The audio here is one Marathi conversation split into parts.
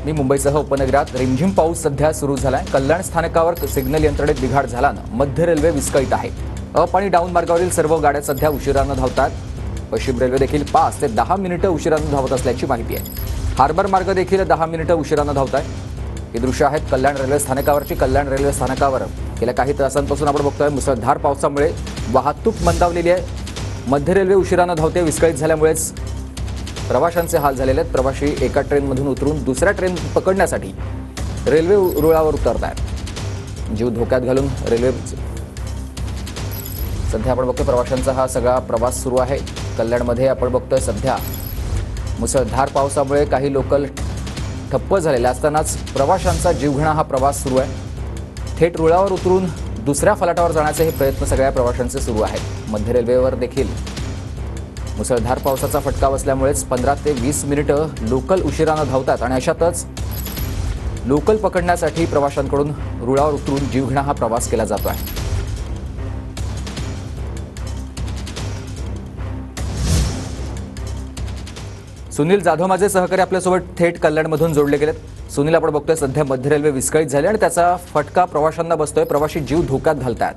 मुंबईसह उपनगरात रिमझिम पाऊस सध्या सुरू झालाय। कल्याण स्थानकावर सिग्नल यंत्रणेत बिघाड झाल्यानं मध्य रेल्वे विस्कळीत आहे। अप आणि डाऊन मार्गावरील सर्व गाड्या सध्या उशिरानं धावतात। पश्चिम रेल्वे देखील 5 ते 10 मिनिटं उशिरानं धावत असल्याची माहिती आहे। हार्बर मार्ग देखील 10 मिनिटं उशिरानं धावत आहे। ही दृश्य आहेत कल्याण रेल्वे स्थानकावरची। कल्याण रेल्वे स्थानकावर गेल्या काही तासांपासून आपण बघतोय मुसळधार पावसामुळे वाहतूक मंदावलेली आहे। मध्य रेल्वे उशिरानं धावते। विस्कळीत झाल्यामुळेच प्रवाशांचे हाल झालेले आहेत। प्रवासी एका ट्रेनमधून उतरून दुसऱ्या ट्रेन पकडण्यासाठी रेल्वे रुळावर उतरत आहेत। जीव धोक्यात घालून रेल्वे सध्या आपण बघतोय प्रवाशांचा हा सगळा प्रवास सुरू आहे। कल्याणमध्ये आपण बघतोय सध्या मुसळधार पावसामुळे काही लोकल ठप्प झालेले असतानाच प्रवाशांचा जीवघेणा हा प्रवास सुरू आहे। थेट रुळावर उतरून दुसऱ्या फलाटावर जाण्याचे हे प्रयत्न सगळ्या प्रवाशांचे सुरू आहेत। मध्य रेल्वेवर देखील मुसळधार पावसाचा फटका बसल्यामुळेच 15 ते 20 मिनिटं लोकल उशिरानं धावतात आणि अशातच लोकल पकडण्यासाठी प्रवाशांकडून रुळावर उतरून जीवघेणा हा प्रवास केला जातो आहे। सुनील जाधव माझे सहकारी आपल्यासोबत थेट कल्याणमधून जोडले गेलेत। सुनील, आपण बघतोय सध्या मध्य रेल्वे विस्कळीत झाली आणि त्याचा फटका प्रवाशांना बसतोय। प्रवासी जीव धोक्यात घालतात।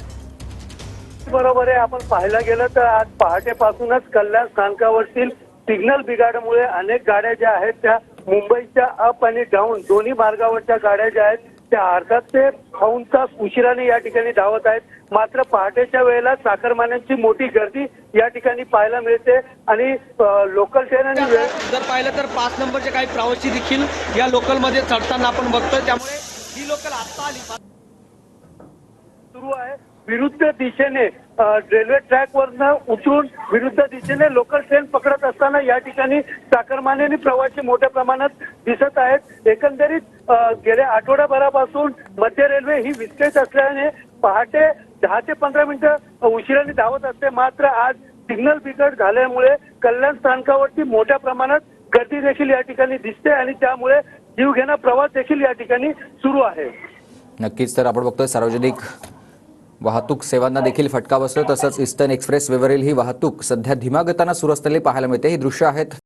बरोबर आहे। आपण पाहायला गेलं तर आज पहाटेपासूनच कल्याण स्थानकावरील सिग्नल बिघाडामुळे अनेक गाड्या ज्या आहेत त्या मुंबईच्या अप आणि डाऊन दोन्ही मार्गावरच्या गाड्या ज्या आहेत त्या अर्धा ते पाऊण तास उशिराने या ठिकाणी धावत आहेत। मात्र पहाटेच्या वेळेला चाकरमान्यांची मोठी गर्दी या ठिकाणी पाहायला मिळते आणि लोकल ट्रेन आणि जर पाहिलं तर 5 नंबरचे काही प्रवासी देखील या लोकलमध्ये चढताना आपण बघतोय। त्यामुळे ही लोकल आता आली सुरू आहे। विरुद्ध दिशेने रेल्वे ट्रॅकवरनं उतरून विरुद्ध दिशेने लोकल ट्रेन पकडत असताना या ठिकाणी चाकरमानी आणि प्रवासी मोठ्या प्रमाणात दिसत आहेत। एकंदरीत गेल्या आठवड्याभरापासून मध्य रेल्वे ही विस्कळीत असल्याने पहाटे 10 ते 15 मिनिटं उशिराने धावत असते। मात्र आज सिग्नल बिघड झाल्यामुळे कल्याण स्थानकावरती मोठ्या प्रमाणात गर्दी देखील या ठिकाणी दिसते आणि त्यामुळे जीवघेणा प्रवास देखील या ठिकाणी सुरू आहे। नक्कीच, तर आपण बघतोय सार्वजनिक वाहतूक सेवांना देखील फटका बसतो। तसंच ईस्टर्न एक्सप्रेस वेवरील ही वाहतूक सध्या धीम्या गतीने सुरू असलेली पाहायला मिळते। ही दृश्य आहेत